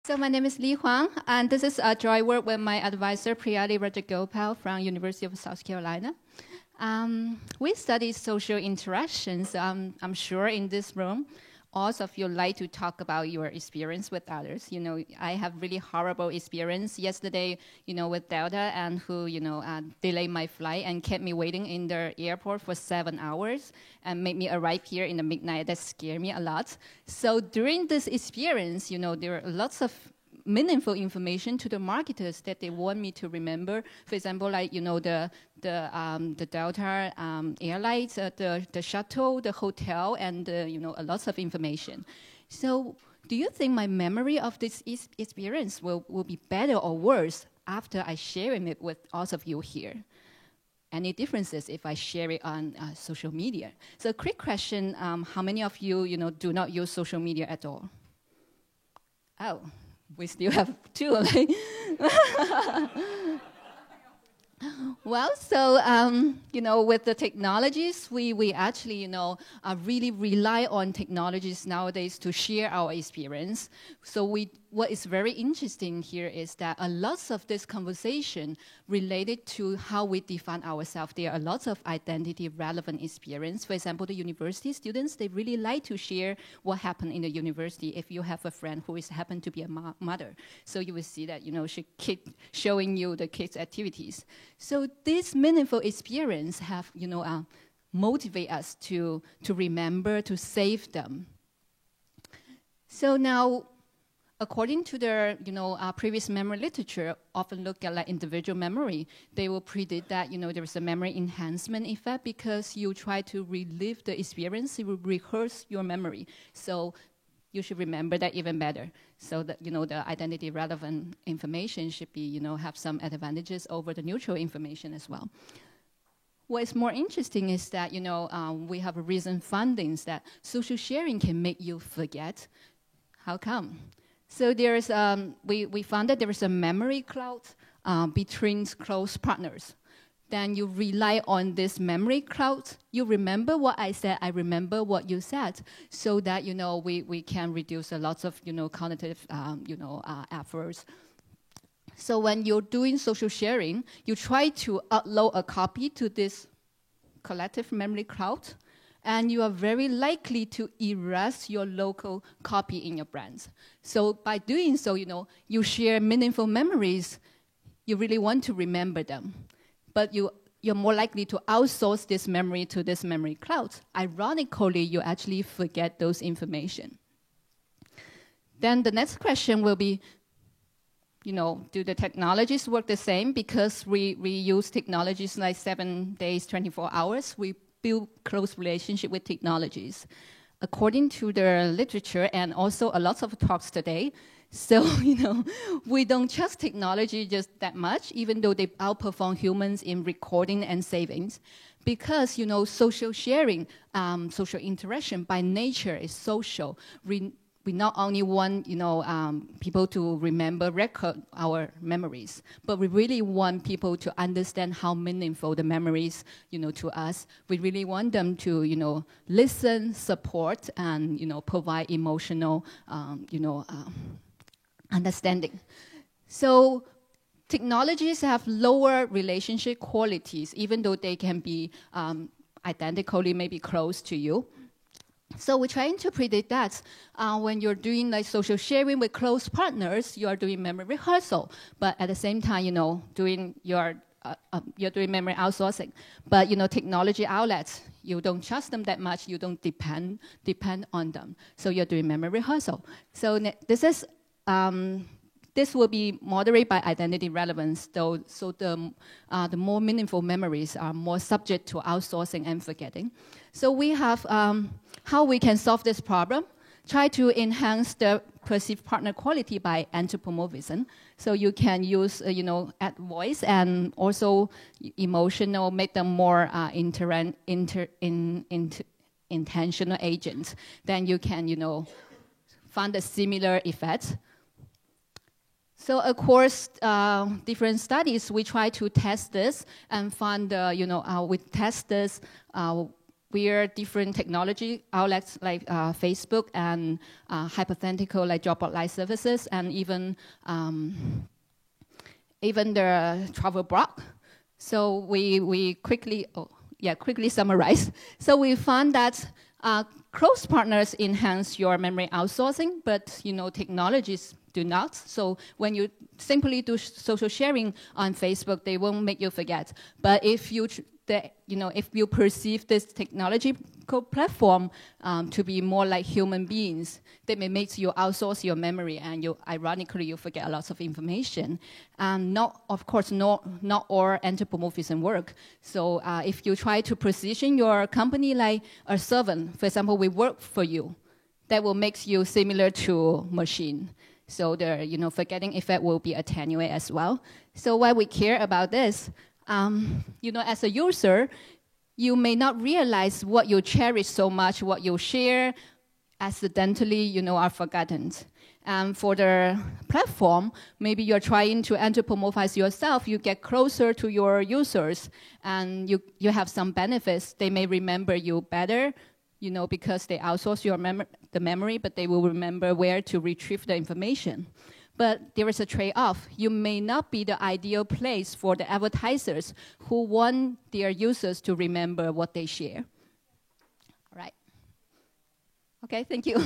So my name is Li Huang, and this is a joint work with my advisor, Priyali Rajagopal from University of South Carolina. We study social interactions. I'm sure in this room, all of you like to talk about your experience with others. You know, I have really horrible experience yesterday, with Delta, and who, delayed my flight and kept me waiting in the airport for 7 hours and made me arrive here in the midnight. That scared me a lot. So during this experience, there are lots of meaningful information to the marketers that they want me to remember. For example, like the Delta Airlines, the shuttle, the hotel, and a lot of information. So, do you think my memory of this experience will be better or worse after I sharing it with all of you here? Any differences if I share it on social media? So, quick question: how many of you do not use social media at all? Oh. We still have two. Well, so, with the technologies, we actually, really rely on technologies nowadays to share our experience. So what is very interesting here is that a lot of this conversation related to how we define ourselves. There are lots of identity relevant experience. For example, the university students, they really like to share what happened in the university. If you have a friend who is happen to be a mother, so you will see that, she keep showing you the kids' activities. So this meaningful experience have, motivate us to remember, to save them. So now, according to their, previous memory literature, often look at like individual memory. They will predict that, there is a memory enhancement effect because you try to relive the experience, you will rehearse your memory. So you should remember that even better. So that, the identity relevant information should be, have some advantages over the neutral information as well. What is more interesting is that, we have recent findings that social sharing can make you forget. How come? So there's, we found that there is a memory cloud between close partners. Then you rely on this memory cloud. You remember what I said, I remember what you said, so that, we can reduce a lot of, cognitive, efforts. So when you're doing social sharing, you try to upload a copy to this collective memory cloud, and you are very likely to erase your local copy in your brands. So by doing so, you share meaningful memories. You really want to remember them. But you're more likely to outsource this memory to this memory cloud. Ironically, you actually forget those information. Then the next question will be, do the technologies work the same? Because we use technologies like 7 days, 24 hours. We build close relationship with technologies. According to the literature and also a lot of talks today, so, we don't trust technology just that much, even though they outperform humans in recording and savings. Because, social sharing, social interaction by nature is social. We not only want, people to record our memories, but we really want people to understand how meaningful the memories, to us. We really want them to, listen, support, and, provide emotional, understanding. So technologies have lower relationship qualities, even though they can be identically maybe close to you. So we're trying to predict that when you're doing like social sharing with close partners, you are doing memory rehearsal, but at the same time, you're doing memory outsourcing. But technology outlets, you don't trust them that much. You don't depend on them. So you're doing memory rehearsal. So this will be moderated by identity relevance, though. So the more meaningful memories are more subject to outsourcing and forgetting. So we have how we can solve this problem. Try to enhance the perceived partner quality by anthropomorphism. So you can use, add voice and also emotional, make them more intentional agents. Then you can, find a similar effect. So across different studies, we try to test this and find, we test this we're different technology outlets like Facebook and hypothetical like Dropbox services, and even the travel blog. So we quickly summarize. So we found that close partners enhance your memory outsourcing, but technologies do not. So when you simply do social sharing on Facebook, they won't make you forget. But if you if you perceive this technological platform to be more like human beings, they may make you outsource your memory, and ironically you forget a lot of information. Of course, not all anthropomorphism work. So if you try to position your company like a servant, for example, we work for you, that will make you similar to machine. So the forgetting effect will be attenuated as well. So why we care about this? As a user, you may not realize what you cherish so much, what you share, accidentally, are forgotten. And for the platform, maybe you're trying to anthropomorphize yourself, you get closer to your users, and you have some benefits. They may remember you better, because they outsource the memory, but they will remember where to retrieve the information. But there is a trade-off. You may not be the ideal place for the advertisers who want their users to remember what they share. All right. Okay, thank you.